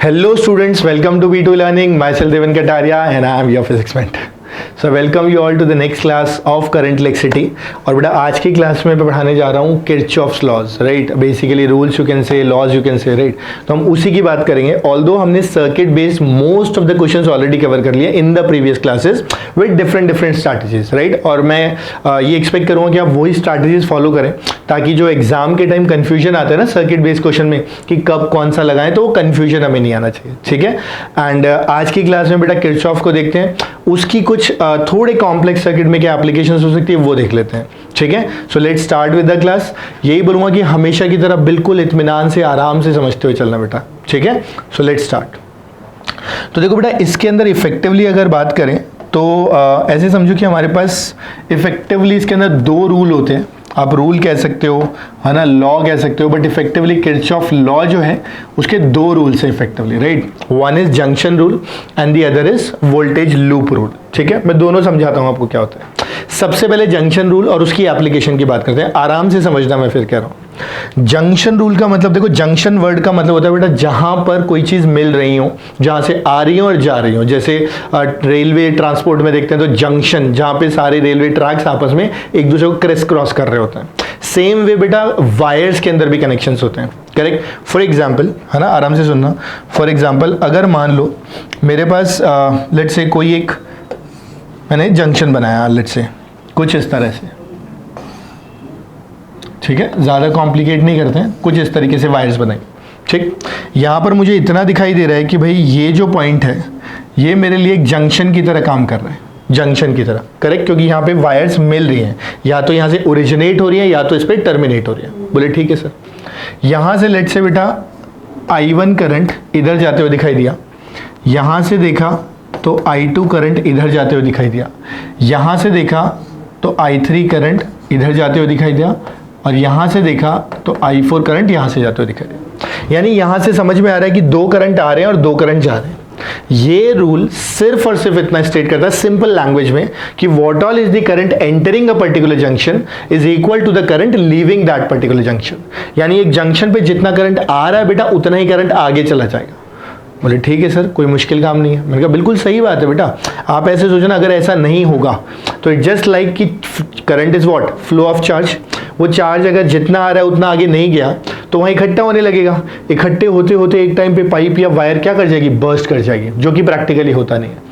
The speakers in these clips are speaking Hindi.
Hello students, welcome to V2 Learning. Myself Devan Kataria and I am your physics mentor. So welcome you all to the next class of current electricity. और बेटा आज की क्लास में मैं पढ़ाने जा रहा हूँ Kirchhoff's laws, right. Basically rules you can say, laws you can say, right. तो हम उसी की बात करेंगे. ऑल्दो हमने circuit based most of the questions already cover कर लिए in the previous classes with different strategies, right. और मैं ये एक्सपेक्ट करूँगा कि आप वही स्ट्रैटेजीज फॉलो करें ताकि जो एग्जाम के टाइम कन्फ्यूजन आता है ना सर्किट बेस्ड क्वेश्चन में कि कब कौन सा लगाएं, तो वो कन्फ्यूजन हमें नहीं आना चाहिए, ठीक है. एंड आज की क्लास में बेटा किरचॉफ को देखते हैं, उसकी कुछ थोड़े कॉम्प्लेक्स सर्किट में क्या एप्लीकेशंस हो सकती है वो देख लेते हैं, ठीक है. So let's start with the class. यही बोलूंगा कि हमेशा की तरह बिल्कुल इत्मीनान से आराम से समझते हुए चलना बेटा, ठीक है. So let's start. तो देखो बेटा इसके अंदर इफेक्टिवली अगर बात करें तो ऐसे समझो कि हमारे पास इफेक्टिवली इसके अंदर दो रूल होते हैं. आप रूल कह सकते हो, है ना, लॉ कह सकते हो, बट इफेक्टिवली किरचॉफ लॉ जो है उसके दो रूल्स हैं effectively, right. One is junction rule and the other is voltage loop rule, ठीक है. मैं दोनों समझाता हूं आपको क्या होता है. सबसे पहले जंक्शन रूल और उसकी एप्लीकेशन की बात करते हैं. आराम से समझना, मैं फिर कह रहा हूं. जंक्शन रूल का मतलब देखो, जंक्शन वर्ड का मतलब होता है बेटा जहां पर कोई चीज मिल रही हो, जहां से आ रही हो और जा रही हो. जैसे रेलवे ट्रांसपोर्ट में देखते हैं तो जंक्शन, जहां पे सारे रेलवे ट्रैक्स आपस में एक दूसरे को क्रिस क्रॉस कर रहे होते हैं. सेम वे बेटा वायर्स के अंदर भी कनेक्शंस होते हैं, करेक्ट. फॉर एग्जाम्पल, है ना, आराम से सुनना. फॉर एग्जाम्पल अगर मान लो मेरे पास लेट्स से कोई एक मैंने जंक्शन बनाया, लेट्स से कुछ इस तरह से, ठीक है. ज़्यादा कॉम्प्लिकेट नहीं करते हैं, कुछ इस तरीके से वायर्स बनाई, ठीक. यहाँ पर मुझे इतना दिखाई दे रहा है कि भाई ये जो पॉइंट है ये मेरे लिए एक जंक्शन की तरह काम कर रहा है, जंक्शन की तरह, करेक्ट. क्योंकि यहाँ पे वायर्स मिल रही हैं, या तो यहाँ से ओरिजिनेट हो रही है या तो इस पर टर्मिनेट हो रही है. बोले ठीक है सर. यहाँ से लेट्स से बेटा I1 करंट इधर जाते हुए दिखाई दिया, यहाँ से देखा तो I2 करंट इधर जाते हुए दिखाई दिया, यहाँ से देखा तो I3 करंट इधर जाते हुए दिखाई दिया, और यहाँ से देखा तो I4 करंट यहाँ से जाते हुए दिखाई दिया. यानी यहाँ से समझ में आ रहा है कि दो करंट आ रहे हैं और दो करंट जा रहे हैं. ये रूल सिर्फ और सिर्फ इतना स्टेट करता है सिंपल लैंग्वेज में कि what all is the current entering a particular junction is equal to the current leaving that particular junction. यानी एक जंक्शन पे जितना करंट आ रहा है बेटा उतना ही करंट आगे चला जाएगा. बोले ठीक है सर, कोई मुश्किल काम नहीं है. मैंने कहा बिल्कुल सही बात है बेटा. आप ऐसे सोचना, अगर ऐसा नहीं होगा तो इट जस्ट लाइक कि current is what, flow of charge. वो चार्ज अगर जितना आ रहा है उतना आगे नहीं गया तो वहाँ इकट्ठा होने लगेगा. इकट्ठे होते होते एक टाइम पे पाइप या वायर क्या कर जाएगी, बर्स्ट कर जाएगी, जो कि प्रैक्टिकली होता नहीं है.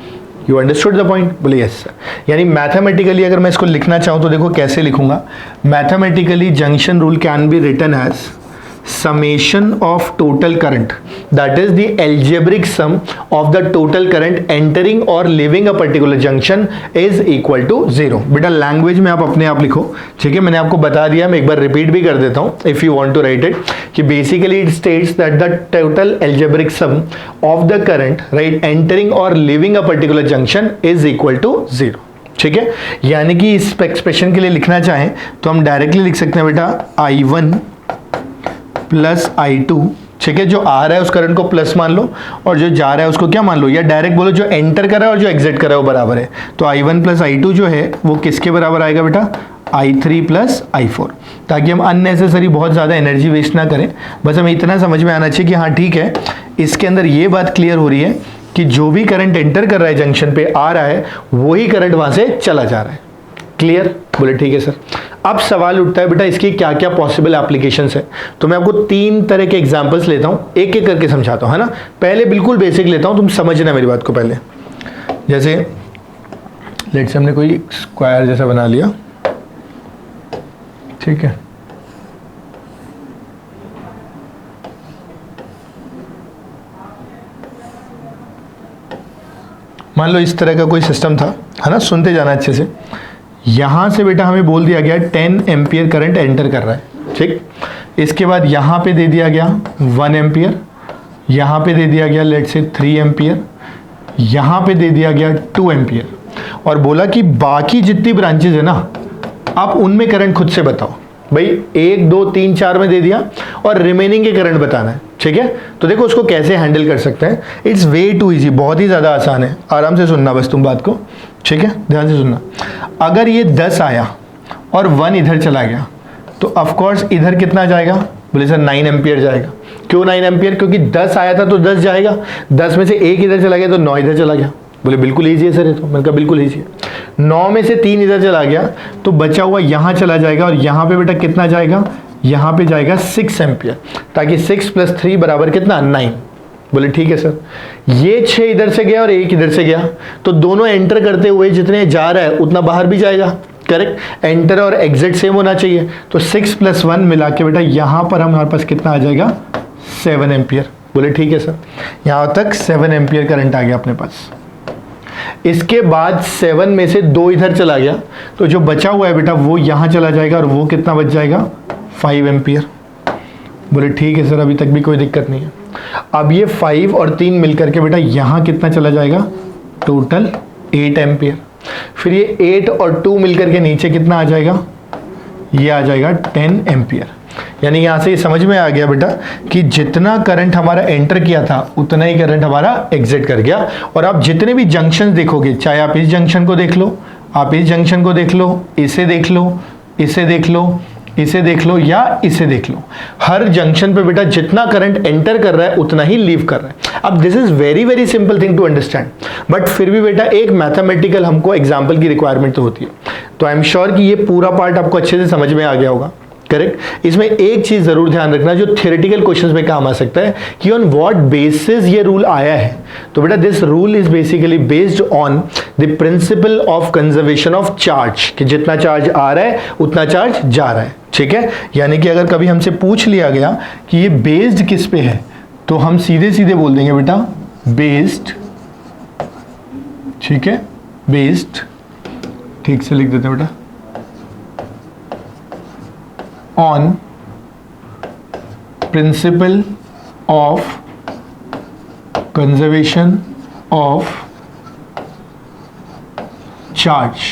You understood the point? बोले यस सर. यानी मैथमेटिकली अगर मैं इसको लिखना चाहूँ तो देखो कैसे लिखूंगा. Mathematically junction rule can be written as summation of total current, that is the algebraic sum of the total current entering or leaving a particular junction is equal to 0. बेटा लैंग्वेज में आप अपने आप लिखो, ठीक है. मैंने आपको बता दिया, मैं एक बार रिपीट भी कर देता हूँ if you want to write it, कि basically it states that the total algebraic sum of the current, right, entering or leaving a particular junction is equal to 0. ठीक है. यानी कि इस एक्सप्रेशन के लिए लिखना चाहें तो हम डायरेक्टली लिख सकते हैं बेटा I1 प्लस I2, ठीक है. जो आ रहा है उस करंट को प्लस मान लो और जो जा रहा है उसको क्या मान लो, या डायरेक्ट बोलो जो एंटर कर रहा है और जो एग्जिट कर रहा है वो बराबर है. तो I1 प्लस I2 जो है वो किसके बराबर आएगा बेटा, I3 प्लस I4. ताकि हम अननेसेसरी बहुत ज़्यादा एनर्जी वेस्ट ना करें. बस हमें इतना समझ में आना चाहिए कि हाँ ठीक है, इसके अंदर ये बात क्लियर हो रही है कि जो भी करंट एंटर कर रहा है जंक्शन पे आ रहा है वही करंट वहाँ से चला जा रहा है. क्लियर? बोले ठीक है सर. अब सवाल उठता है बेटा इसकी क्या क्या पॉसिबल एप्लीकेशंस है. तो मैं आपको तीन तरह के एग्जांपल्स लेता हूं, एक एक करके समझाता हूं, है ना. पहले बिल्कुल बेसिक लेता हूं, तुम समझना मेरी बात को पहले. जैसे लेट्स से हमने कोई स्क्वायर जैसा बना लिया, ठीक है. मान लो इस तरह का कोई सिस्टम था, है ना. सुनते जाना अच्छे से. यहाँ से बेटा हमें बोल दिया गया 10 एम्पियर करंट एंटर कर रहा है, ठीक. इसके बाद यहाँ पे दे दिया गया 1 एम्पियर, यहाँ पे दे दिया गया लेट्स से 3 एम्पियर, यहाँ पे दे दिया गया 2 एम्पियर, और बोला कि बाकी जितनी ब्रांचेज है ना आप उनमें करंट खुद से बताओ. भाई 1 2 3 4 में दे दिया और रिमेनिंग के करंट बताना है, ठीक है. तो देखो उसको कैसे हैंडल कर सकते हैं. इट्स वे टू इजी, बहुत ही ज़्यादा आसान है. आराम से सुनना बस तुम बात को, ठीक है, ध्यान से सुनना. अगर ये 10 आया और 1 इधर चला गया तो ऑफ कोर्स इधर कितना जाएगा, बोले सर 9 एम्पियर जाएगा. क्यों 9 एम्पियर? क्योंकि 10 आया था तो 10 जाएगा, 10 में से 1 इधर चला गया तो 9 इधर चला गया। बोले बिल्कुल ईजी है सर ये तो। मैंने कहा बिल्कुल ईजी है। 9 में से 3 इधर चला गया तो बचा हुआ यहाँ चला जाएगा, और यहाँ पे बेटा कितना जाएगा? यहाँ पे जाएगा 6 एम्पियर, ताकि 6 + 3 बराबर कितना? 9। बोले ठीक है सर। ये 6 इधर से गया और 1 इधर से गया, तो दोनों एंटर करते हुए जितने जा रहा है उतना बाहर भी जाएगा। करेक्ट, एंटर और एग्जिट सेम होना चाहिए। तो 6 + 1 मिला के बेटा यहाँ पर हमारे पास कितना आ जाएगा? 7 एम्पियर। बोले ठीक है सर। यहाँ तक 7 एम्पियर करंट आ गया अपने पास। इसके बाद 7 में से 2 इधर चला गया, तो जो बचा हुआ है बेटा वो यहाँ चला जाएगा, और वो कितना बच जाएगा? 5 एम्पियर। बोले ठीक है सर, अभी तक भी कोई दिक्कत नहीं है। अब ये 5 और 3 मिलकर के बेटा यहाँ कितना चला जाएगा? Total 8 ampere. फिर ये 8 और 2 मिलकर के नीचे कितना आ जाएगा? ये आ जाएगा 10 एम्पियर। यानी यहाँ से ये समझ में आ गया बेटा कि जितना करंट हमारा एंटर किया था उतना ही करंट हमारा एग्जिट कर गया। और आप जितने भी जंक्शन देखोगे, चाहे आप इस जंक्शन को देख लो, आप इस जंक्शन को देख लो, इसे देख लो, इसे देख लो, इसे देख लो, या इसे देख लो, हर जंक्शन पे बेटा जितना करंट एंटर कर रहा है उतना ही लीव कर रहा है। अब this is very very simple thing to understand, but फिर भी बेटा एक मैथमेटिकल हमको एग्जाम्पल की रिक्वायरमेंट तो होती है। तो आई एम श्योर कि ये पूरा पार्ट आपको अच्छे से समझ में आ गया होगा। करेक्ट। इसमें एक चीज जरूर ध्यान रखना जो थियोरेटिकल क्वेश्चंस में काम आ सकता है कि ऑन व्हाट बेसिस ये रूल आया है। तो बेटा this rule is basically based on the principle of conservation of charge, कि जितना चार्ज आ रहा है उतना चार्ज जा रहा है। ठीक है, यानी कि अगर कभी हमसे पूछ लिया गया कि ये बेस्ड किस पे है, तो हम सीधे सीधे बोल देंगे बेटा बेस्ड। ठीक है, बेस्ड, ठीक से लिख देते हैं बेटा, on principle of conservation of charge।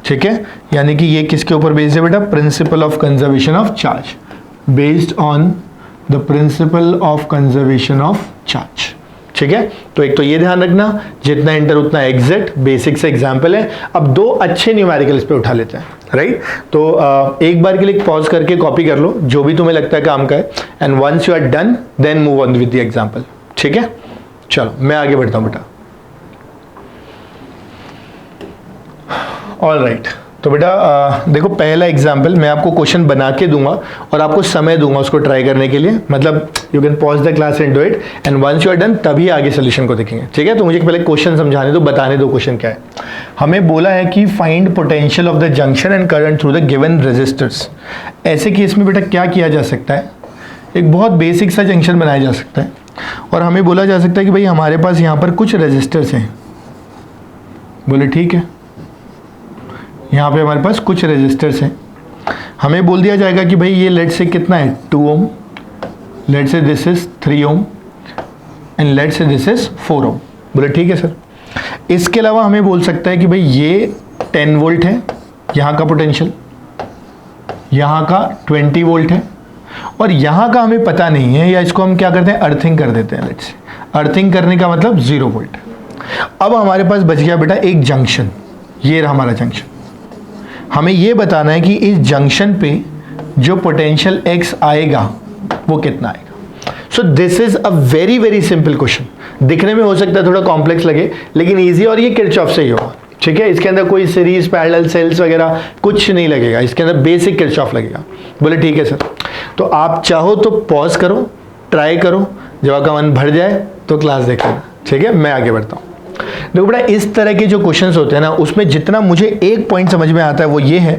ठीक है, यानी कि ये किसके ऊपर बेस्ड है बेटा? Principle of conservation of charge, based on the principle of conservation of charge. ठीक है, तो एक तो ये ध्यान रखना जितना एंटर उतना एग्जिट, बेसिक से एग्जाम्पल है। अब 2 अच्छे न्यूमेरिकल इस पे उठा लेते हैं, राइट? तो एक बार के लिए पॉज करके कॉपी कर लो जो भी तुम्हें लगता है काम का है, and once you are done then move on with the example. ठीक है, चलो मैं आगे बढ़ता हूं बेटा। ऑल राइट, तो बेटा देखो पहला एग्जाम्पल मैं आपको क्वेश्चन बना के दूंगा और आपको समय दूंगा उसको ट्राई करने के लिए। मतलब you can pause the class and do it, and once you are done तभी आगे सोल्यूशन को देखेंगे। ठीक है, तो मुझे पहले क्वेश्चन समझाने दो, बताने दो क्वेश्चन क्या है। हमें बोला है कि find potential of the junction and current through the given resistors. ऐसे केस में बेटा क्या किया जा सकता है? एक बहुत बेसिक सा जंक्शन बनाया जा सकता है, और हमें बोला जा सकता है कि भाई हमारे पास यहाँ पर कुछ रेजिस्टर्स हैं। बोले ठीक है, यहाँ पे हमारे पास कुछ रेजिस्टर्स हैं। हमें बोल दिया जाएगा कि भाई ये लेट से कितना है? 2 ohm, let say this is 3 ohm, and let say this is 4 ohm. बोले ठीक है सर। इसके अलावा हमें बोल सकता है कि भाई ये 10 वोल्ट है, यहाँ का पोटेंशियल, यहाँ का 20 वोल्ट है, और यहाँ का हमें पता नहीं है, या इसको हम क्या करते हैं? अर्थिंग कर देते हैं। लेट से अर्थिंग करने का मतलब 0 वोल्ट। अब हमारे पास बच गया बेटा एक जंक्शन, ये रहा हमारा जंक्शन। हमें ये बताना है कि इस जंक्शन पे जो पोटेंशियल X आएगा वो कितना आएगा। So this is a very very simple question. दिखने में हो सकता है थोड़ा कॉम्प्लेक्स लगे, लेकिन इजी, और ये किरचॉफ से ही होगा। ठीक है, इसके अंदर कोई सीरीज पैरेलल सेल्स वगैरह कुछ नहीं लगेगा, इसके अंदर बेसिक किरचॉफ लगेगा। बोले ठीक है सर। तो आप चाहो तो पॉज करो, ट्राई करो, जब आपका मन भर जाए तो क्लास देख लेना। ठीक है, मैं आगे बढ़ता हूँ। देखो बेटा इस तरह के जो क्वेश्चंस होते हैं ना, उसमें जितना मुझे एक पॉइंट समझ में आता है वो ये है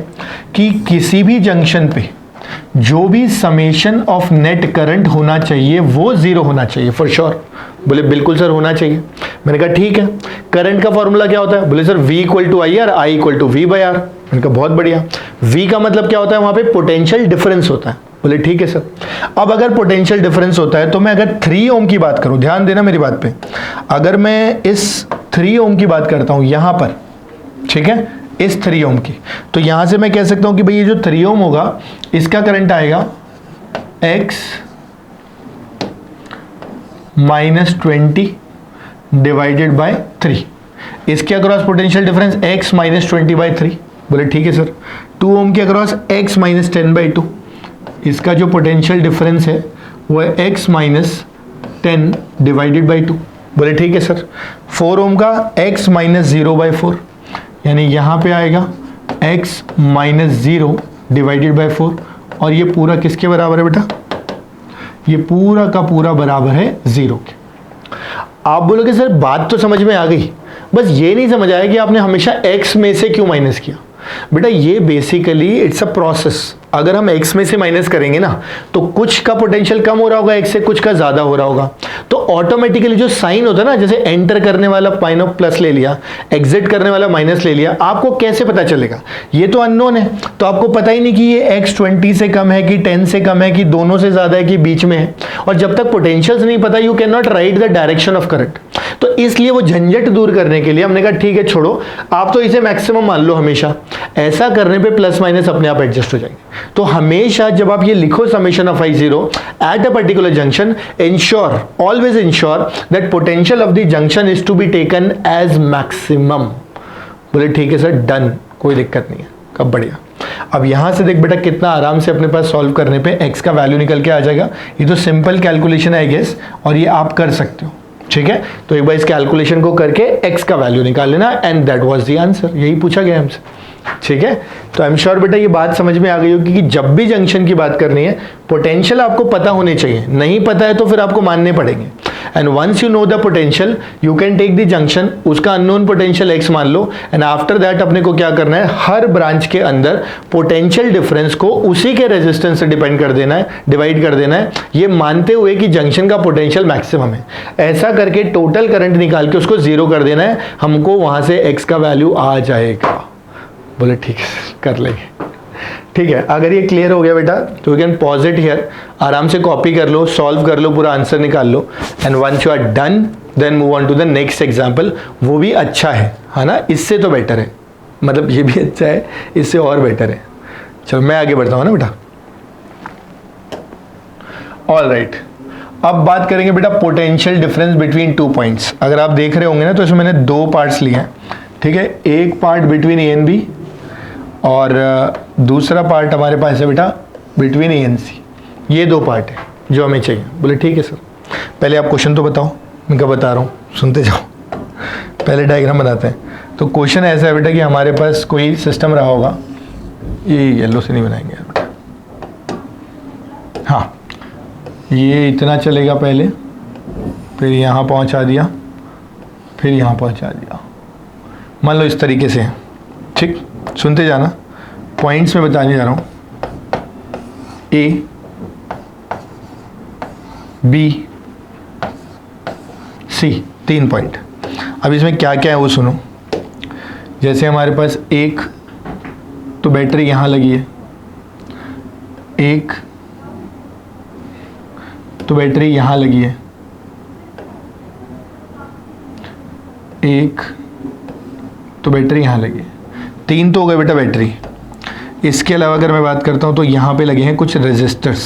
कि किसी भी जंक्शन पे जो भी समेशन ऑफ नेट करंट होना चाहिए वो 0 होना चाहिए फॉर श्योर। बोले बिल्कुल सर होना चाहिए। मैंने कहा ठीक है, करंट का फॉर्मूला क्या होता है? बोले sir V = I R, I = V/R। मैंने कहा बहुत बढ़िया। V का मतलब क्या होता है? वहां पे पोटेंशियल डिफरेंस होता है। बोले ठीक है सर। अब अगर पोटेंशियल डिफरेंस होता है तो मैं अगर 3 ओम की बात करूं, ध्यान देना मेरी बात पे, अगर मैं इस 3 ओम की बात करता हूं यहां पर, ठीक है, इस 3 ओम की, तो यहां से मैं कह सकता हूं कि भाई ये जो 3 ओम होगा इसका करंट आएगा X - 20 डिवाइडेड बाय 3। इसके अक्रॉस पोटेंशियल डिफरेंस X - 20/3। बोले ठीक है सर। 2 ओम के अक्रॉस X - 10/2। इसका जो पोटेंशियल डिफरेंस है वो है x माइनस 10 डिवाइडेड बाई 2। बोले ठीक है सर। 4 ओम का x माइनस 0/4, यानी यहाँ पे आएगा x माइनस 0 डिवाइडेड बाई 4, और ये पूरा किसके बराबर है बेटा? ये पूरा का पूरा बराबर है 0 के। आप बोलोगे सर बात तो समझ में आ गई, बस ये नहीं समझ आया कि आपने हमेशा x में से क्यों माइनस किया। बेटा ये बेसिकली इट्स अ प्रोसेस। अगर हम x में से माइनस करेंगे ना तो कुछ का पोटेंशियल कम हो रहा होगा x से, कुछ का ज्यादा हो रहा होगा, तो ऑटोमेटिकली जो साइन होता है ना, जैसे एंटर करने वाला माइनस प्लस ले लिया, एग्जिट करने वाला माइनस ले लिया, आपको कैसे पता चलेगा? ये तो अननोन है, तो आपको पता ही नहीं कि ये x 20 से कम है कि 10 से कम है कि दोनों से ज्यादा है कि बीच में है। और जब तक पोटेंशियल्स नहीं पता you can not right the direction of current. तो इसलिए वो झंझट दूर करने के लिए हमने कहा ठीक है छोड़ो, आप तो इसे मैक्सिमम मान लो हमेशा। ऐसा करने पे प्लस माइनस अपने आप एडजस्ट हो जाएंगे। तो हमेशा जब आप ये लिखो summation of I0 at a particular junction, ensure, always ensure that potential of the junction is to be taken as maximum. बोले ठीक है सर, डन, कोई दिक्कत नहीं है। कब बढ़िया। अब यहां से देख बेटा कितना आराम से अपने पास सॉल्व करने पे x का वैल्यू निकल के आ जाएगा। ये तो सिंपल कैलकुलेशन है आई गेस, और ये आप कर सकते हो, ठीक है। तो एक बार इस कैलकुलेशन को करके x का वैल्यू निकाल लेना, and that was the answer. यही पूछा गया हमसे, ठीक है। तो आई एम श्योर बेटा ये बात समझ में आ गई होगी कि जब भी जंक्शन की बात करनी है पोटेंशियल आपको पता होने चाहिए। नहीं पता है तो फिर आपको मानने पड़ेंगे। And once you know the potential you can take the junction, उसका अननोन पोटेंशियल x मान लो, एंड आफ्टर दैट अपने को क्या करना है, हर ब्रांच के अंदर पोटेंशियल डिफरेंस को उसी के रेजिस्टेंस से डिपेंड कर देना है, डिवाइड कर देना है, ये मानते हुए कि जंक्शन का पोटेंशियल मैक्सिमम है। ऐसा करके टोटल करंट निकाल के उसको 0 कर देना है, हमको वहां से x का वैल्यू आ जाएगा। बोले ठीक है कर लेंगे, ठीक है। अगर ये क्लियर हो गया बेटा तो you can pause it here, आराम से कॉपी कर लो, सॉल्व कर लो, पूरा आंसर निकाल लो, and once you are done then move on to the next example. वो भी अच्छा है ना, इससे तो बेटर है, मतलब ये भी अच्छा है, इससे और बेटर है। चलो मैं आगे बढ़ता हूँ ना बेटा। ऑल राइट, अब बात करेंगे बेटा पोटेंशियल डिफरेंस बिटवीन 2 पॉइंट्स। अगर आप देख रहे होंगे ना तो इसमें मैंने 2 पार्ट्स लिए हैं, ठीक है। एक part between A and B, और दूसरा पार्ट हमारे पास है बेटा बिटवीन ए एंड सी। ये 2 पार्ट है जो हमें चाहिए। बोले ठीक है सर, पहले आप क्वेश्चन तो बताओ। मैं क्या बता रहा हूँ, सुनते जाओ, पहले डायग्राम बनाते हैं। तो क्वेश्चन ऐसा है बेटा कि हमारे पास कोई सिस्टम रहा होगा, ये येलो से नहीं बनाएंगे यार बेटा, हाँ ये इतना चलेगा पहले, फिर यहाँ पहुँचा दिया, फिर यहाँ पहुँचा दिया, मान लो इस तरीके से, ठीक। सुनते जाना, पॉइंट्स में बताने जा रहा हूँ। ए, बी, सी, 3 पॉइंट। अब इसमें क्या क्या है वो सुनो। जैसे हमारे पास एक तो बैटरी यहाँ लगी है, एक तो बैटरी यहाँ लगी है, एक तो बैटरी यहाँ लगी है, 3 तो हो गए बेटा बैटरी। इसके अलावा अगर मैं बात करता हूं तो यहां पे लगे हैं कुछ रेजिस्टर्स,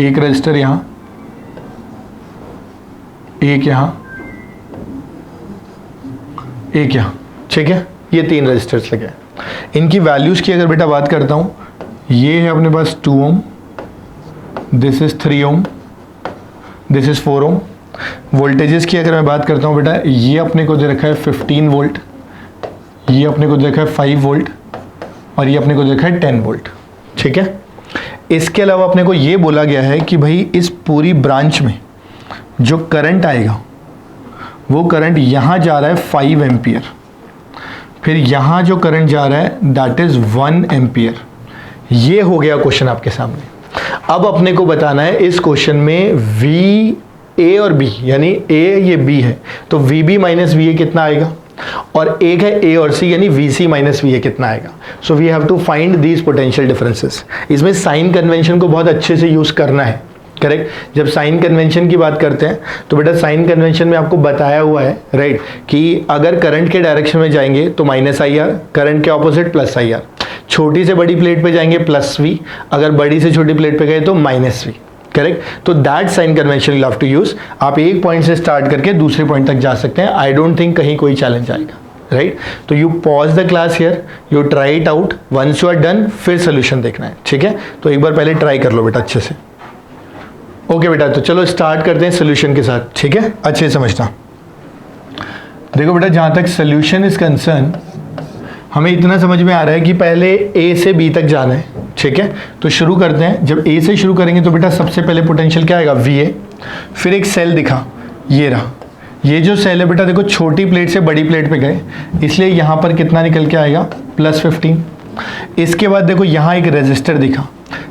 एक रेजिस्टर यहां, एक यहां, एक यहां, ठीक है। ये 3 रेजिस्टर्स लगे हैं। इनकी वैल्यूज की अगर बेटा बात करता हूं, ये है अपने पास 2 ohm, this is 3 ohm, this is 4 ohm. Voltages की अगर मैं बात करता हूँ बेटा, ये अपने को दे रखा है 15 वोल्ट, ये अपने को दे रखा है 5 वोल्ट, और ये अपने को दे रखा है 10 वोल्ट, ठीक है। इसके अलावा अपने को ये बोला गया है कि भाई इस पूरी ब्रांच में जो करंट आएगा वो करंट यहाँ जा रहा है 5 एम्पियर, फिर यहाँ जो करंट जा रहा है दैट इज 1 एम्पियर। ये हो गया क्वेश्चन आपके सामने। अब अपने को बताना है इस क्वेश्चन में वी ए और बी, यानी ए ये बी है तो V B minus V A कितना आएगा, और एक है ए और सी यानी V C minus V A कितना आएगा। So we have to find these potential differences. इसमें साइन कन्वेंशन को बहुत अच्छे से यूज करना है, करेक्ट। जब साइन कन्वेंशन की बात करते हैं तो बेटा साइन कन्वेंशन में आपको बताया हुआ है, राइट, कि अगर करंट के डायरेक्शन में जाएंगे तो माइनस आई आर, करंट के ऑपोजिट प्लस आई आर, छोटी से बड़ी प्लेट पे जाएंगे प्लस वी, अगर बड़ी से छोटी प्लेट पे गए तो माइनस वी, करेक्ट। तो that sign convention you have to use. आप एक पॉइंट से स्टार्ट करके दूसरे पॉइंट तक जा सकते हैं। आई डोंट थिंक कहीं कोई चैलेंज आएगा, राइट। तो you pause the class here, you try it out, once you are done फिर सोल्यूशन देखना है, ठीक है। तो एक बार पहले ट्राई कर लो बेटा अच्छे से। ओके बेटा, तो चलो स्टार्ट करते हैं सोल्यूशन के साथ, ठीक है। अच्छे से समझना। देखो बेटा, जहाँ तक सोल्यूशन इज कंसर्न, हमें इतना समझ में आ रहा है कि पहले ए से बी तक जाना है, ठीक है। तो शुरू करते हैं। जब ए से शुरू करेंगे तो बेटा सबसे पहले पोटेंशियल क्या आएगा, वी ए। फिर एक सेल दिखा, ये रहा। ये जो सेल है बेटा देखो छोटी प्लेट से बड़ी प्लेट पे गए, इसलिए यहाँ पर कितना निकल के आएगा, +15। इसके बाद देखो यहाँ एक रेजिस्टर दिखा।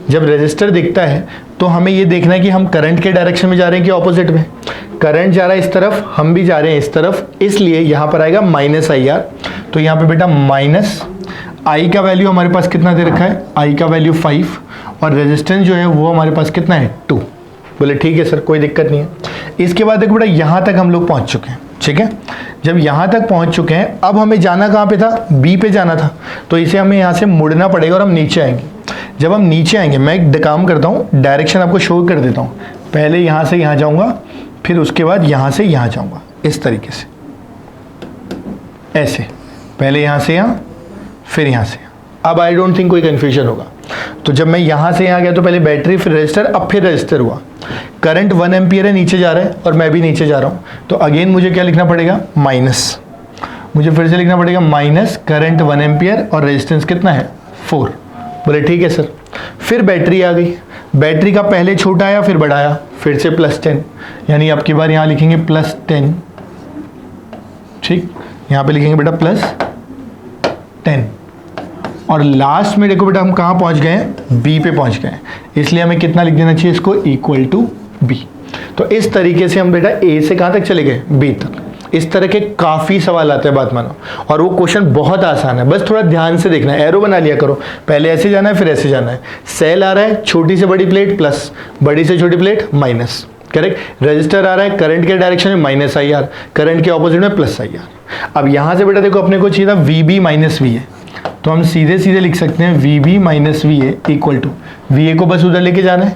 जब रेजिस्टर दिखता है तो हमें ये देखना है कि हम करंट के डायरेक्शन में जा रहे हैं कि ऑपोजिट में। करंट जा रहा है इस तरफ, हम भी जा रहे हैं इस तरफ, इसलिए यहाँ पर आएगा -IR। तो यहाँ पे बेटा माइनस आई का वैल्यू हमारे पास कितना दे रखा है, आई का वैल्यू 5, और रेजिस्टेंस जो है वो हमारे पास कितना है, 2। बोले ठीक है सर, कोई दिक्कत नहीं है। इसके बाद देखो बेटा यहाँ तक हम लोग पहुँच चुके हैं, ठीक है। जब यहाँ तक पहुँच चुके हैं, अब हमें जाना कहाँ पे था, बी पे जाना था। तो इसे हमें यहाँ से मुड़ना पड़ेगा और हम नीचे आएंगे। जब हम नीचे आएंगे, मैं एक काम करता हूँ, डायरेक्शन आपको शो कर देता हूँ। पहले यहाँ से यहाँ जाऊँगा, फिर उसके बाद यहाँ से यहाँ जाऊँगा, इस तरीके से, ऐसे। पहले यहाँ से यहाँ, फिर यहाँ से। अब आई डोंट थिंक कोई कन्फ्यूजन होगा। तो जब मैं यहाँ से यहाँ गया तो पहले बैटरी, फिर रजिस्टर, अब फिर रजिस्टर हुआ। करंट 1 एम्पियर है, नीचे जा रहा है और मैं भी नीचे जा रहा हूँ। तो अगेन मुझे क्या लिखना पड़ेगा, माइनस। मुझे फिर से लिखना पड़ेगा माइनस करंट 1 एम्पियर और रेजिस्टेंस कितना है, 4। बोले ठीक है सर। फिर बैटरी आ गई। बैटरी का पहले छोटा आया फिर बड़ा आया, फिर से +10, यानी अब की बार यहाँ लिखेंगे +10, ठीक। यहाँ पे लिखेंगे बेटा +10। और लास्ट में देखो बेटा हम कहाँ पहुँच गए हैं, बी पे पहुँच गए हैं, इसलिए हमें कितना लिख देना चाहिए इसको, =B। तो इस तरीके से हम बेटा ए से कहाँ तक चले गए, बी तक। इस तरह के काफ़ी सवाल आते हैं, बात मानो। और वो क्वेश्चन बहुत आसान है, बस थोड़ा ध्यान से देखना है। एरो बना लिया करो, पहले ऐसे जाना है फिर ऐसे जाना है। सेल आ रहा है, छोटी से बड़ी प्लेट प्लस, बड़ी से छोटी प्लेट माइनस, करेक्ट। रजिस्टर आ रहा है करंट के डायरेक्शन में -IR, करंट के ऑपोजिट में +IR। अब यहाँ से बेटा देखो अपने को चाहिए था VB - VA, तो हम सीधे सीधे लिख सकते हैं VB - VA = VA को बस उधर लेके जाना है।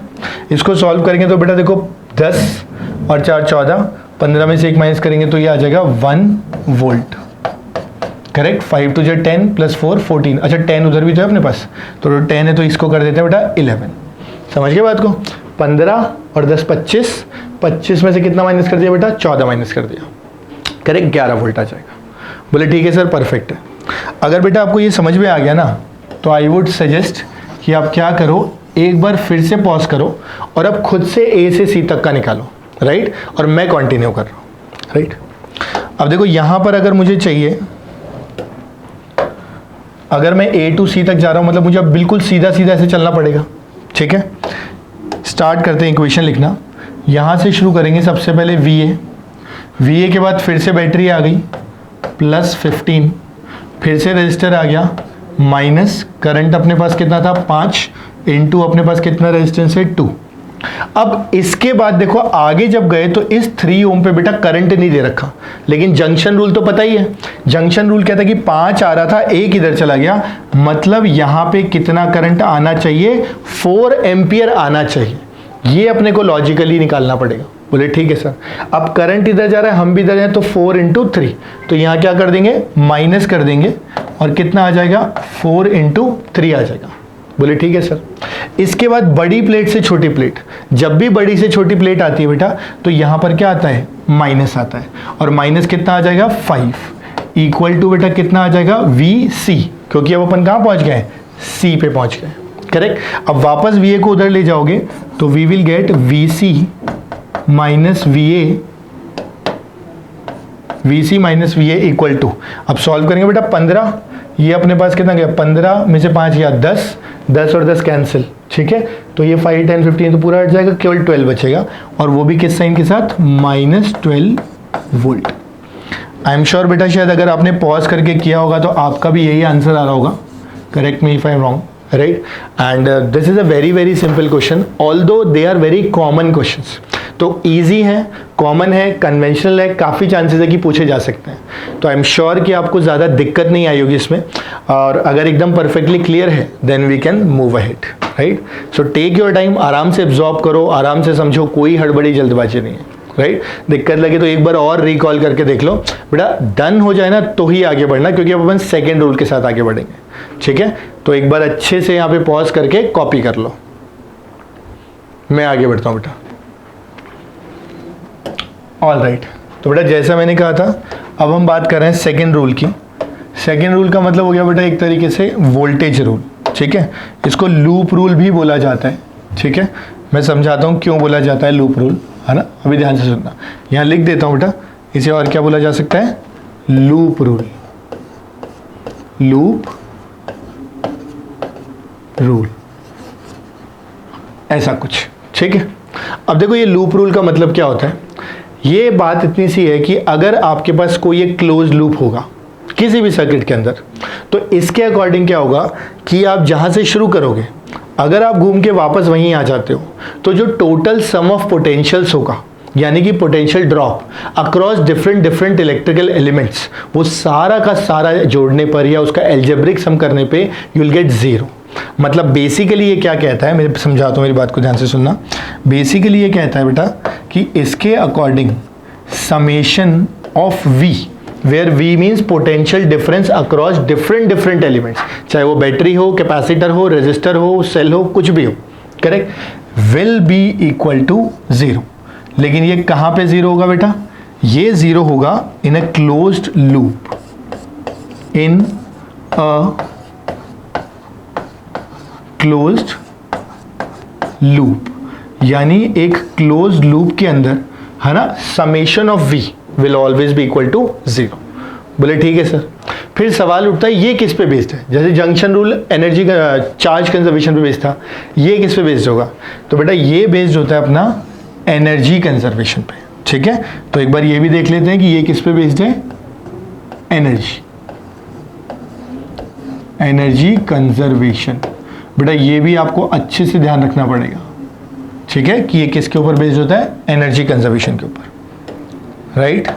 इसको सॉल्व करेंगे तो बेटा देखो 10 और 4 14, 15 में से 1 माइनस करेंगे तो ये आ जाएगा 1 वोल्ट, करेक्ट। 5 2 10 + 4 14। अच्छा 10 उधर भी तो है अपने पास, तो 10 है तो इसको कर देते हैं बेटा 11। समझ गए बात को। 15 और 10 25, 25 में से कितना माइनस कर दिया बेटा, 14 माइनस कर दिया, करेक्ट। 11 वोल्ट आ जाएगा। बोले ठीक है सर, परफेक्ट है। अगर बेटा आपको ये समझ में आ गया ना, तो आई वुड सजेस्ट कि आप क्या करो, एक बार फिर से पॉज करो और अब खुद से ए से सी तक का निकालो, राइट। और मैं कंटिन्यू कर रहा हूँ, राइट। अब देखो यहाँ पर अगर मुझे चाहिए, अगर मैं ए टू सी तक जा रहा हूँ, मतलब मुझे अब बिल्कुल सीधा सीधा ऐसे चलना पड़ेगा, ठीक है। स्टार्ट करते हैं इक्वेशन लिखना। यहाँ से शुरू करेंगे, सबसे पहले VA के बाद फिर से बैटरी आ गई +15, फिर से रजिस्टर आ गया, माइनस करंट अपने पास कितना था 5, इनटू अपने पास कितना रेजिस्टेंस है 2। अब इसके बाद देखो आगे जब गए तो इस 3 ओम पे बेटा करंट नहीं दे रखा, लेकिन जंक्शन रूल तो पता ही है। जंक्शन रूल कहता है कि 5 आ रहा था, 1 इधर चला गया, मतलब यहाँ पे कितना करंट आना चाहिए, 4 एम्पियर आना चाहिए। ये अपने को लॉजिकली निकालना पड़ेगा। बोले ठीक है सर। अब करंट इधर जा रहा है, हम भी इधर हैं, तो 4 × 3, तो यहाँ क्या कर देंगे, माइनस कर देंगे, और कितना आ जाएगा, 4 × 3 आ जाएगा। बोले ठीक है सर। इसके बाद बड़ी प्लेट से छोटी प्लेट, जब भी बड़ी से छोटी प्लेट आती है बेटा, तो यहाँ पर क्या आता है, माइनस आता है, और माइनस कितना आ जाएगा 5, = बेटा कितना आ जाएगा VC, क्योंकि अब अपन कहाँ पहुँच गए, C पे पहुँच गए, करेक्ट। अब वापस VA को उधर ले जाओगे तो we will get VC - VA = अब सॉल्व करेंगे बेटा 15, ये अपने पास कितना गया, 15 में से 5 गया 10, 10 और 10 कैंसिल, ठीक है। तो ये 5 10 15 तो पूरा हट जाएगा, केवल 12 बचेगा, और वो भी किस साइन के साथ, -12 वोल्ट। आई एम श्योर बेटा शायद अगर आपने पॉज करके किया होगा तो आपका भी यही आंसर आ रहा होगा, correct me if I am wrong, right. And this is a very simple question, although they are very common questions. तो इजी है, कॉमन है, कन्वेंशनल है, काफ़ी चांसेस है कि पूछे जा सकते हैं। तो आई एम श्योर कि आपको ज़्यादा दिक्कत नहीं आई होगी इसमें, और अगर एकदम परफेक्टली क्लियर है then we can move ahead, right. So take your time, आराम से एब्जॉर्ब करो, आराम से समझो, कोई हड़बड़ी जल्दबाजी नहीं है। राइट। दिक्कत लगे तो एक बार और रिकॉल करके देख लो बेटा, डन हो जाए ना तो ही आगे बढ़ना, क्योंकि अब अपन सेकेंड रूल के साथ आगे बढ़ेंगे, ठीक है। तो एक बार अच्छे से यहाँ पे पॉज करके कॉपी कर लो, मैं आगे बढ़ता हूँ बेटा। ऑल राइट, तो बेटा जैसा मैंने कहा था, अब हम बात कर रहे हैं सेकेंड रूल की। सेकेंड रूल का मतलब हो गया बेटा एक तरीके से वोल्टेज रूल, ठीक है। इसको लूप रूल भी बोला जाता है, ठीक है। मैं समझाता हूँ क्यों बोला जाता है लूप रूल, है ना। अभी ध्यान से सुनना, यहाँ लिख देता हूँ बेटा, इसे और क्या बोला जा सकता है, लूप रूल, लूप रूल, ऐसा कुछ, ठीक है। अब देखो ये लूप रूल का मतलब क्या होता है। ये बात इतनी सी है कि अगर आपके पास कोई एक क्लोज लूप होगा किसी भी सर्किट के अंदर, तो इसके अकॉर्डिंग क्या होगा कि आप जहां से शुरू करोगे, अगर आप घूम के वापस वहीं आ जाते हो, तो जो टोटल सम ऑफ पोटेंशियल्स होगा, यानी कि potential drop across different electrical elements, वो सारा का सारा जोड़ने पर या उसका एल्जेब्रिक सम करने पे यू विल गेट जीरो। मतलब बेसिकली ये क्या कहता है, मैं समझाता हूँ, मेरी बात को ध्यान से सुनना। बेसिकली ये कहता है बेटा कि इसके according summation of V, where V means potential difference across different elements, चाहे वो बैटरी हो, कैपेसिटर हो, रेजिस्टर हो, सेल हो, कुछ भी हो, correct, will be equal to zero. लेकिन ये कहां पे जीरो होगा बेटा, ये जीरो होगा in a closed loop, in a closed loop, यानी एक क्लोज्ड लूप के अंदर, है ना, summation of V will always be equal to zero. बोले ठीक है सर। फिर सवाल उठता है ये किस पे बेस्ड है, जैसे जंक्शन रूल एनर्जी का चार्ज कंजर्वेशन पे बेस्ड था, ये किस पे बेस्ड होगा, तो बेटा ये बेस्ड होता है अपना एनर्जी कंजर्वेशन पे, ठीक है। तो एक बार ये भी देख लेते हैं कि ये किस पे बेस्ड है, एनर्जी कंजर्वेशन। बेटा ये भी आपको अच्छे से ध्यान रखना पड़ेगा, ठीक है, कि ये किसके ऊपर बेस्ड होता है, एनर्जी कंजर्वेशन के ऊपर, right.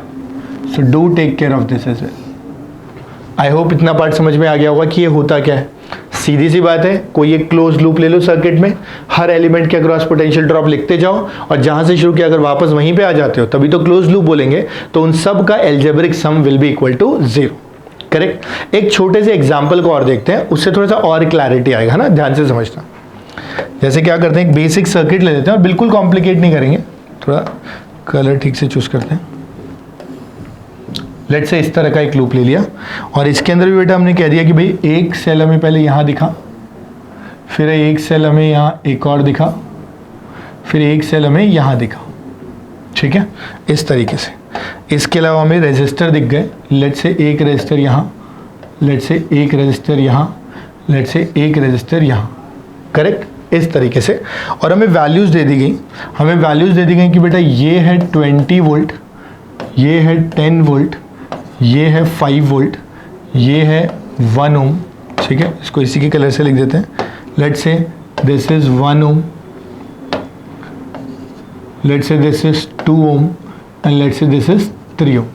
So do take care of this as well. I hope इतना पार्ट समझ में आ गया होगा कि ये होता क्या है। सीधी सी बात है, कोई एक क्लोज लूप ले लो सर्किट में, हर एलिमेंट के अक्रॉस पोटेंशियल ड्रॉप लिखते जाओ, और जहां से शुरू किया अगर वापस वहीं पे आ जाते हो तभी तो क्लोज लूप बोलेंगे, तो उन सब का algebraic sum will be equal to zero, correct. एक छोटे से एग्जाम्पल को और देखते हैं, उससे थोड़ा सा और क्लैरिटी आएगा, है ना, ध्यान से समझना। जैसे क्या करते हैं, एक बेसिक सर्किट ले लेते हैं और बिल्कुल कॉम्प्लिकेट नहीं करेंगे, थोड़ा कलर ठीक से चूज करते हैं। लेट्स से इस तरह का एक लूप ले लिया, और इसके अंदर भी बेटा हमने कह दिया कि भाई एक सेल हमें पहले यहाँ दिखा, फिर एक सेल हमें यहाँ एक और दिखा, फिर एक सेल हमें यहाँ दिखा, ठीक है, इस तरीके से। इसके अलावा हमें रेजिस्टर दिख गए, लेट्स से एक रेजिस्टर यहाँ, लेट्स से एक रेजिस्टर यहाँ, लेट्स से एक रेजिस्टर यहाँ, करेक्ट, इस तरीके से। और हमें वैल्यूज़ दे दी गई, हमें वैल्यूज़ दे दी गई कि बेटा ये है 20 वोल्ट, ये है 10 वोल्ट, ये है 5 वोल्ट, ये है 1 ओम, ठीक है। इसको इसी के कलर से लिख देते हैं। Let's say this is 1 ohm, let's say this is 2 ohm, and let's say this is 3 ohm,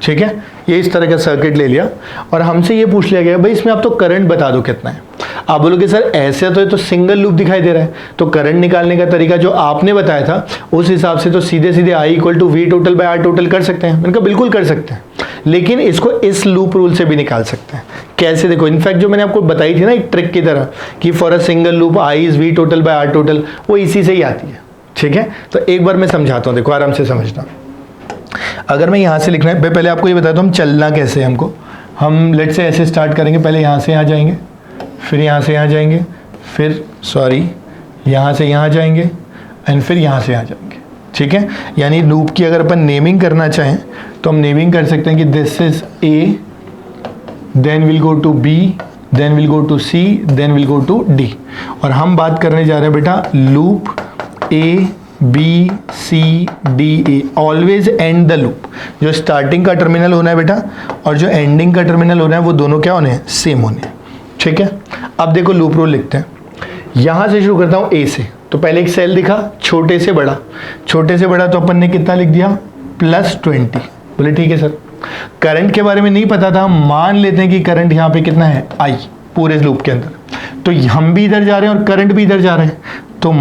ठीक है। ये इस तरह का सर्किट ले लिया, और हमसे ये पूछ लिया गया भाई इसमें आप तो करंट बता दो कितना है। आप बोलोगे सर ऐसे तो ये तो सिंगल लूप दिखाई दे रहा है, तो करंट निकालने का तरीका जो आपने बताया था उस हिसाब से तो सीधे सीधे I equal to V total by R total कर सकते हैं। मैंने कहा बिल्कुल कर सकते हैं, लेकिन इसको इस लूप रूल से भी निकाल सकते हैं। कैसे, देखो, इनफैक्ट जो मैंने आपको बताई थी ना एक ट्रिक की तरह कि for a single loop I is V total by R total, वो इसी से ही आती है, ठीक है। तो एक बार मैं समझाता हूँ, देखो आराम से समझना। अगर मैं यहाँ से लिखना है, पहले आपको ये बता दूँ हम चलना कैसे, हमको हम लेट से ऐसे स्टार्ट करेंगे, पहले यहाँ से यहाँ जाएंगे, फिर यहाँ से यहाँ जाएंगे, फिर यहाँ से यहाँ जाएंगे, एंड फिर यहाँ से यहाँ जाएंगे, ठीक है। यानी लूप की अगर अपन नेमिंग करना चाहें तो हम नेमिंग कर सकते हैं कि this is A, then will go to B, then will go to C, then will go to D। और हम बात करने जा रहे हैं बेटा loop A B C D A, always end the loop. जो स्टार्टिंग का टर्मिनल होना है बेटा और जो एंडिंग का टर्मिनल होना है वो दोनों क्या होने हैं, सेम होने हैं, ठीक है। अब देखो लूप रूल लिखते हैं, यहां से शुरू करता हूं A से, तो पहले एक सेल दिखा छोटे से बड़ा, छोटे से बड़ा तो अपन ने कितना लिख दिया +20। बोले ठीक है सर। करंट के बारे में नहीं पता था, मान लेते हैं कि करंट यहाँ पे कितना है I पूरे लूप के अंदर, तो हम भी इधर जा रहे हैं और करंट भी इधर जा रहे हैं, तो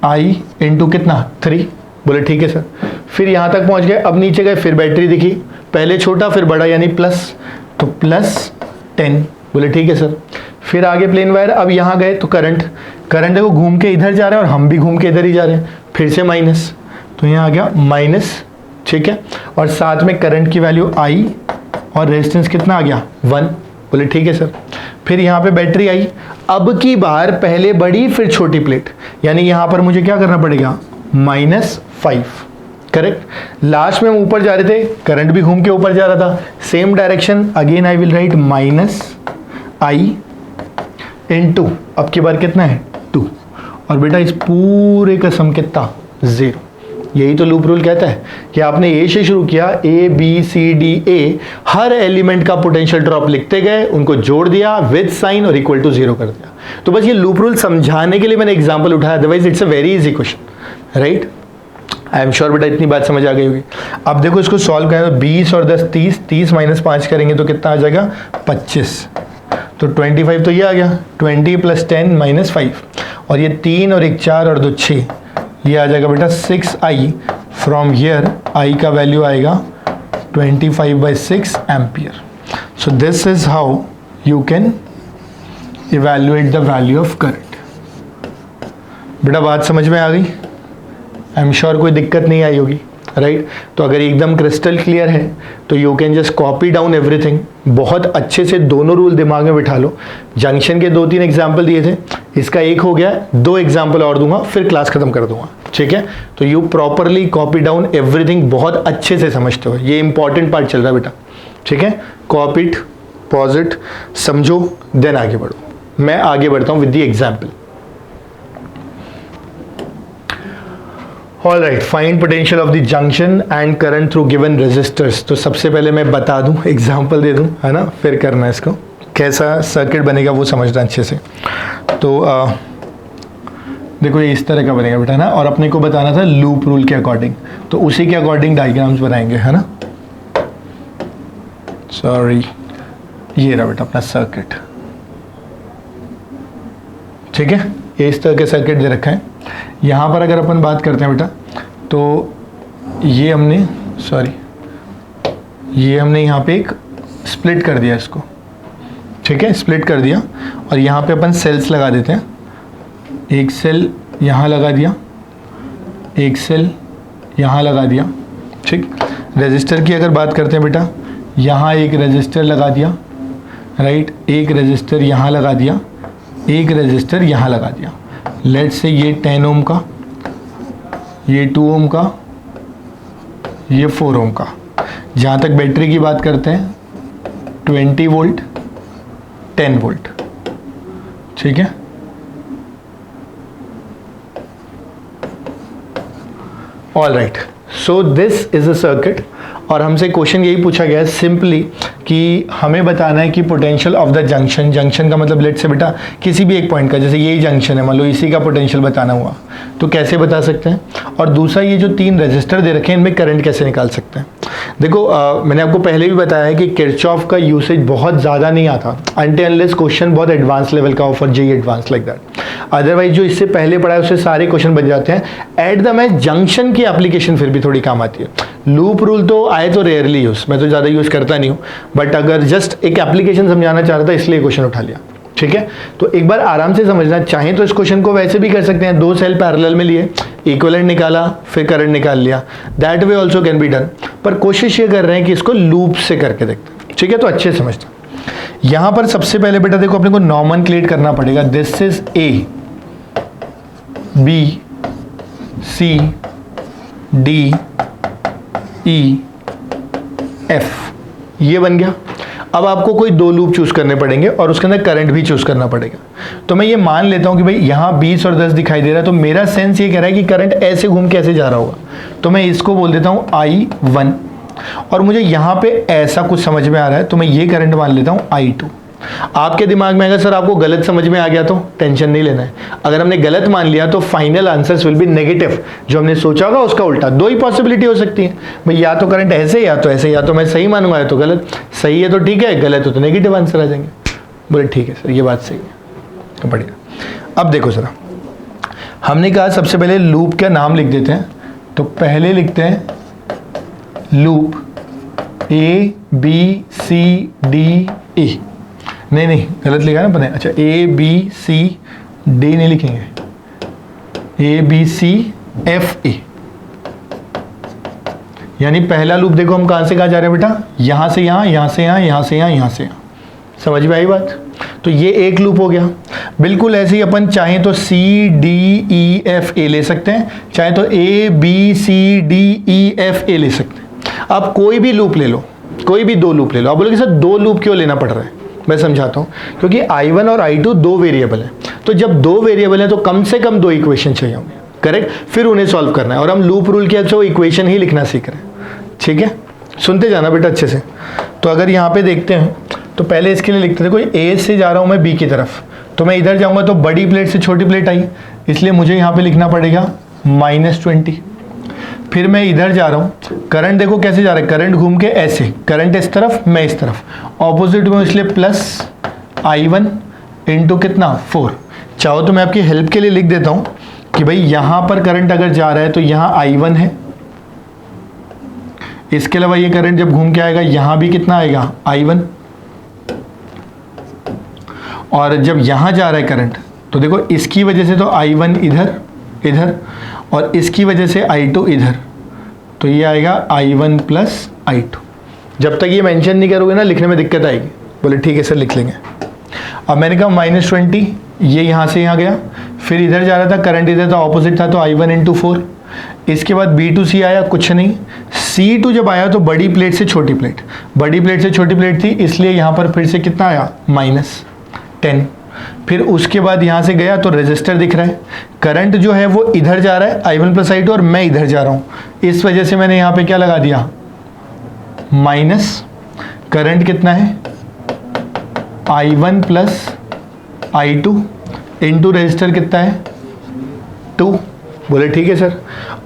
-I इंटू कितना 3, बोले ठीक है सर। फिर यहाँ तक पहुँच गए, अब नीचे गए, फिर बैटरी दिखी, पहले छोटा फिर बड़ा यानी प्लस, तो +10, बोले ठीक है सर। फिर आगे प्लेन वायर, अब यहाँ गए तो करंट देखो घूम के इधर जा रहे हैं और हम भी घूम के इधर ही जा रहे हैं, फिर से माइनस, तो यहाँ आ गया माइनस, ठीक है। और साथ में करंट की वैल्यू I और रेजिस्टेंस कितना आ गया 1, बोले ठीक है सर। फिर यहाँ पे बैटरी आई, अब की बार पहले बड़ी फिर छोटी प्लेट, यानी यहाँ पर मुझे क्या करना पड़ेगा -5, करेक्ट। लास्ट में हम ऊपर जा रहे थे, करंट भी घूम के ऊपर जा रहा था, same direction, again I will write -I × अब की बार कितना है 2, और बेटा इस पूरे का सम कितना 0। यही तो लूप रूल कहता है कि आपने ए से शुरू किया, A B C D A, her element का पोटेंशियल ड्रॉप लिखते गए, उनको जोड़ दिया विद साइन और इक्वल टू 0 कर दिया। तो बस ये लूप रूल समझाने के लिए मैंने एग्जांपल उठाया, otherwise it's a very easy question, right. I am sure बेटा इतनी बात समझ आ गई होगी। अब देखो इसको सॉल्व करें तो 20 और 10 30, 30 - 5 करेंगे तो कितना आ जाएगा 25, तो 25 तो ये आ गया, 20 + 10 - 5, और ये 3 और 1 4 और 2 6, ये आ जाएगा बेटा 6I। फ्रॉम हियर I का वैल्यू आएगा 25/6 ampere. So this is how you can evaluate the value of current. बेटा बात समझ में आ गई? आई एम श्योर कोई दिक्कत नहीं आई होगी, राइट। तो अगर एकदम क्रिस्टल क्लियर है तो you can just copy down everything, बहुत अच्छे से दोनों रूल दिमाग में बिठा लो। जंक्शन के 2-3 एग्जाम्पल दिए थे, इसका एक हो गया, 2 एग्जाम्पल और दूंगा फिर क्लास खत्म कर दूंगा, ठीक है। तो you properly copy down everything, बहुत अच्छे से समझते हो, ये इंपॉर्टेंट पार्ट चल रहा है बेटा, ठीक है। कॉपी इट, पॉज इट, समझो, देन आगे बढ़ो। मैं आगे बढ़ता हूं with the example. All right, find potential of the junction and current through given resistors. तो सबसे पहले मैं बता दूं, एग्जांपल दे दूं, है ना, फिर करना इसको, कैसा सर्किट बनेगा वो समझना अच्छे से। तो देखो ये इस तरह का बनेगा बेटा, ना, और अपने को बताना था लूप रूल के अकॉर्डिंग, तो उसी के अकॉर्डिंग डायग्राम्स बनाएंगे, है ना। सॉरी, ये रहा बेटा अपना सर्किट, ठीक है। ये इस तरह के सर्किट दे रखा है। यहाँ पर अगर अपन बात करते हैं बेटा, तो ये हमने यहाँ पे एक स्प्लिट कर दिया इसको, ठीक है, स्प्लिट कर दिया, और यहाँ पे अपन सेल्स लगा देते हैं। एक सेल यहाँ लगा दिया, एक सेल यहाँ लगा दिया, ठीक। रेजिस्टर की अगर बात करते हैं बेटा, यहाँ एक रेजिस्टर लगा दिया, राइट, एक रेजिस्टर यहाँ लगा दिया, एक रेजिस्टर यहाँ लगा दिया। लेट्स से ये 10 ओम का, ये 2 ओम का, ये 4 ओम का। जहाँ तक बैटरी की बात करते हैं 20 वोल्ट 10 वोल्ट, ठीक है। All right, so this is a circuit, और हमसे क्वेश्चन यही पूछा गया है सिंपली कि हमें बताना है कि potential of the junction, junction का मतलब लेट से बेटा किसी भी एक पॉइंट का, जैसे यही जंक्शन है मान लो, इसी का पोटेंशियल बताना हुआ तो कैसे बता सकते हैं। और दूसरा ये जो 3 रेजिस्टर दे रखे हैं इनमें करंट कैसे निकाल सकते हैं। देखो मैंने आपको पहले भी बताया है कि किरचॉफ का यूसेज बहुत ज़्यादा नहीं आता अनटिल अनलेस क्वेश्चन बहुत एडवांस लेवल का हो for JEE advance like that. Otherwise जो इससे पहले पढ़ा है उससे सारे क्वेश्चन बन जाते हैं। एट द मैच जंक्शन की एप्लीकेशन फिर भी थोड़ी काम आती है। लूप रूल तो आए तो रेयरली यूज़, मैं तो ज़्यादा यूज़ करता नहीं हूँ, बट अगर जस्ट एक एप्लीकेशन समझाना चाह रहा था इसलिए क्वेश्चन उठा लिया, ठीक है। तो एक बार आराम से समझना, चाहें तो इस क्वेश्चन को वैसे भी कर सकते हैं, 2 सेल पैरेलल में लिए, इक्विवेलेंट निकाला, फिर करंट निकाल लिया, that way also can be done. पर कोशिश ये कर रहे हैं कि इसको लूप से करके देखते हैं, ठीक है। तो अच्छे से समझते हैं। यहाँ पर सबसे पहले बेटा देखो अपने को नॉमेनक्लेट करना पड़ेगा। This is A, B, C, D, E, F, ये बन गया। अब आपको कोई 2 लूप चूज करने पड़ेंगे और उसके अंदर करंट भी चूज करना पड़ेगा। तो मैं ये मान लेता हूं कि भाई यहाँ 20 और 10 दिखाई दे रहा है, तो मेरा सेंस ये कह रहा है कि करंट ऐसे घूम के ऐसे जा रहा होगा, तो मैं इसको बोल देता हूं I1, और मुझे यहाँ पे ऐसा कुछ समझ में आ रहा है तो मैं ये करंट मान लेता हूं I2। आपके दिमाग में अगर सर आपको गलत समझ में आ गया तो टेंशन नहीं लेना है। अगर हमने गलत मान लिया तो final answers will be negative, जो हमने सोचा होगा उसका उल्टा। 2 ही पॉसिबिलिटी हो सकती है भाई, या तो करंट ऐसे या तो ऐसे, या तो मैं सही मानूंगा या तो गलत। सही है तो ठीक है, गलत हो तो नेगेटिव आंसर आ जाएंगे। बोले ठीक है सर, ये बात सही है, बढ़िया। अब देखो सर, हमने कहा सबसे पहले लूप का नाम लिख देते हैं, तो पहले लिखते हैं loop A B C D A, नहीं गलत लिखा ना पता, अच्छा ए बी सी डी नहीं लिखेंगे, ए बी सी एफ ए, यानी पहला लूप देखो हम कहां से कहां जा रहे हैं बेटा, यहां से यहां, यहां से यहां, यहां से यहां, यहां से यहां, समझ में आई बात। तो ये एक लूप हो गया। बिल्कुल ऐसे ही अपन चाहें तो सी डी ई एफ ए ले सकते हैं, चाहे तो A B C D E F A ले सकते हैं। अब कोई भी लूप ले लो, कोई भी दो लूप ले लो। आप बोलोगे सर दो लूप क्यों लेना पड़ रहा है, मैं समझाता हूं, क्योंकि I1 और I2 दो वेरिएबल है, तो जब दो वेरिएबल है तो कम से कम दो इक्वेशन चाहिए होंगे, करेक्ट, फिर उन्हें सॉल्व करना है। और हम लूप रूल के अच्छा इक्वेशन ही लिखना सीख रहे हैं, ठीक है, सुनते जाना बेटा अच्छे से। तो अगर यहाँ पे देखते हैं तो पहले इसके लिए लिखते थे, कोई ए से जा रहा हूँ मैं बी की तरफ, तो मैं इधर जाऊँगा तो बड़ी प्लेट से छोटी प्लेट आई, इसलिए मुझे यहाँ पे लिखना पड़ेगा -20। फिर मैं इधर जा रहा हूँ, करंट देखो कैसे जा रहा है, करंट घूम के ऐसे, करंट इस तरफ मैं इस तरफ, ऑपोजिट में, इसलिए +I1 इंटू कितना 4। चाहो तो मैं आपकी हेल्प के लिए लिख देता हूँ कि भाई यहाँ पर करंट अगर जा रहा है तो यहाँ I1 है, इसके अलावा ये करंट जब घूम के आएगा यहाँ भी कितना आएगा I1, और जब यहाँ जा रहा है करंट तो देखो इसकी वजह से तो I1 इधर इधर, और इसकी वजह से I2 इधर, तो ये आएगा I1 प्लस I2। जब तक ये मेंशन नहीं करोगे ना लिखने में दिक्कत आएगी। बोले ठीक है सर लिख लेंगे। अब मैंने कहा -20, ये यहाँ से यहाँ गया, फिर इधर जा रहा था करंट, इधर था ऑपोजिट था, तो I1 इंटू 4। इसके बाद B2C आया, कुछ नहीं। C2 जब आया तो बड़ी प्लेट से छोटी प्लेट, बड़ी प्लेट से छोटी प्लेट थी, इसलिए यहाँ पर फिर से कितना आया -10। फिर उसके बाद यहाँ से गया तो रेजिस्टर दिख रहा है, करंट जो है वो इधर जा रहा है I1 प्लस I2, और मैं इधर जा रहा हूँ, इस वजह से मैंने यहाँ पे क्या लगा दिया माइनस, करंट कितना है I1 plus I2 into resistor कितना है 2। बोले ठीक है सर।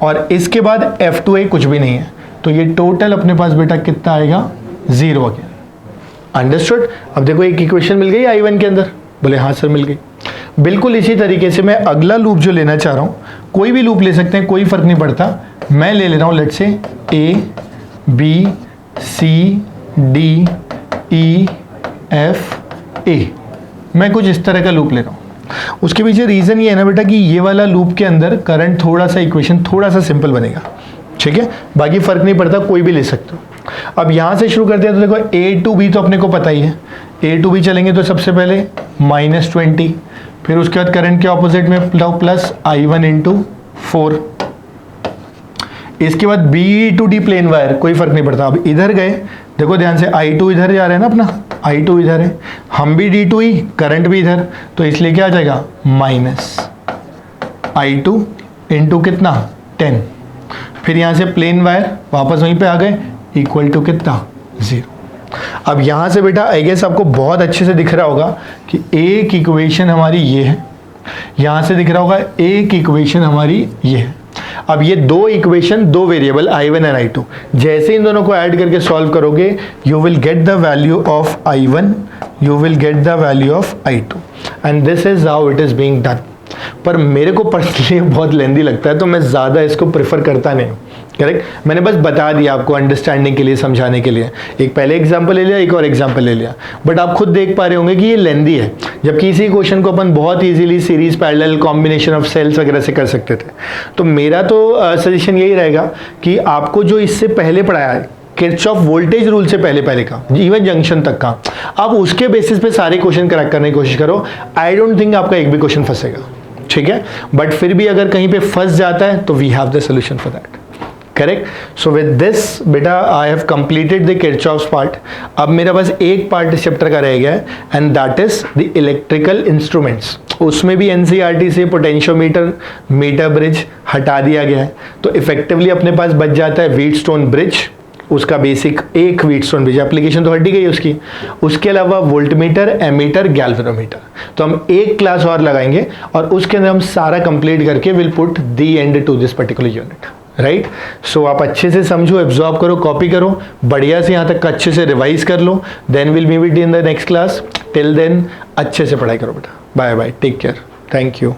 और इसके बाद F2A कुछ भी नहीं है, तो ये टोटल अपने पास बेटा कितना आएगा 0 आ गया। अंडरस्टूड। अब देखो एक इक्वेशन मिल गई I1 के अंदर। बोले हाँ सर मिल गई। बिल्कुल इसी तरीके से मैं अगला लूप जो लेना चाह रहा हूँ, कोई भी लूप ले सकते हैं, कोई फर्क नहीं पड़ता। मैं ले रहा हूँ let's say A B C D E F A, मैं कुछ इस तरह का लूप ले रहा हूँ। उसके पीछे रीज़न ये है ना बेटा कि ये वाला लूप के अंदर करंट थोड़ा सा इक्वेशन थोड़ा सा सिंपल बनेगा, ठीक है, बाकी फर्क नहीं पड़ता, कोई भी ले सकते हो। अब यहाँ से शुरू करते हैं तो देखो A to B तो अपने को पता ही है, A to B चलेंगे तो सबसे पहले -20, फिर उसके बाद करंट के ऑपोजिट में प्लस I1 इंटू 4, इसके बाद B to D plain wire, कोई फर्क नहीं पड़ता। अब इधर गए, देखो ध्यान से I2 इधर जा रहा है ना अपना, I2 इधर है, हम भी D2 ही, करंट भी इधर, तो इसलिए क्या आ जाएगा -I2 इंटू कितना 10, फिर यहाँ से प्लेन वायर वापस वहीं पे आ गए, इक्वल टू कितना 0। अब यहाँ से बेटा आई गेस आपको बहुत अच्छे से दिख रहा होगा कि एक इक्वेशन हमारी ये है, यहाँ से दिख रहा होगा एक इक्वेशन हमारी ये है। अब ये दो इक्वेशन, दो वेरिएबल I1 एंड I2, जैसे इन दोनों को ऐड करके सॉल्व करोगे you will get the value of I1, you will get the value of I2, and this is how it is being done. पर मेरे को पर्सनली बहुत लेंदी लगता है तो मैं ज़्यादा इसको प्रेफर करता नहीं हूँ, करेक्ट। मैंने बस बता दिया आपको अंडरस्टैंडिंग के लिए, समझाने के लिए। एक पहले एग्जांपल ले लिया, एक और एग्जांपल ले लिया, बट आप खुद देख पा रहे होंगे कि ये लेंदी है, जबकि इसी क्वेश्चन को अपन बहुत easily series, parallel, combination of cells वगैरह से कर सकते थे। तो मेरा तो सजेशन यही रहेगा कि आपको जो इससे पहले पढ़ाया है किरचॉफ वोल्टेज रूल से पहले का, इवन जंक्शन तक का, आप उसके बेसिस पे सारे क्वेश्चन क्रैक करने की कोशिश करो। आई डोंट थिंक आपका एक भी क्वेश्चन फंसेगा, ठीक है। बट फिर भी अगर कहीं पे फंस जाता है तो we have the solution for that, correct. So with this बेटा I have completed the Kirchhoff's part. अब मेरा बस एक पार्ट इस चैप्टर का रह गया है, and that is the electrical instruments. उसमें भी एनसीईआरटी से पोटेंशियोमीटर, मीटर ब्रिज हटा दिया गया है, तो इफेक्टिवली अपने पास बच जाता है व्हीटस्टोन ब्रिज, उसका बेसिक एक व्हीटस्टोन ब्रिज, एप्लीकेशन तो हटी गई उसकी। उसके अलावा वोल्टमीटर, एमीटर, गैल्वेनोमीटर, तो हम एक क्लास और लगाएंगे और उसके अंदर हम सारा कंप्लीट करके will put the end to this particular unit, right. So आप अच्छे से समझो, एब्जॉर्ब करो, कॉपी करो, बढ़िया से यहाँ तक अच्छे से रिवाइज कर लो, then will meet in the next class. Till then अच्छे से पढ़ाई करो बेटा। Bye bye, take care, thank you.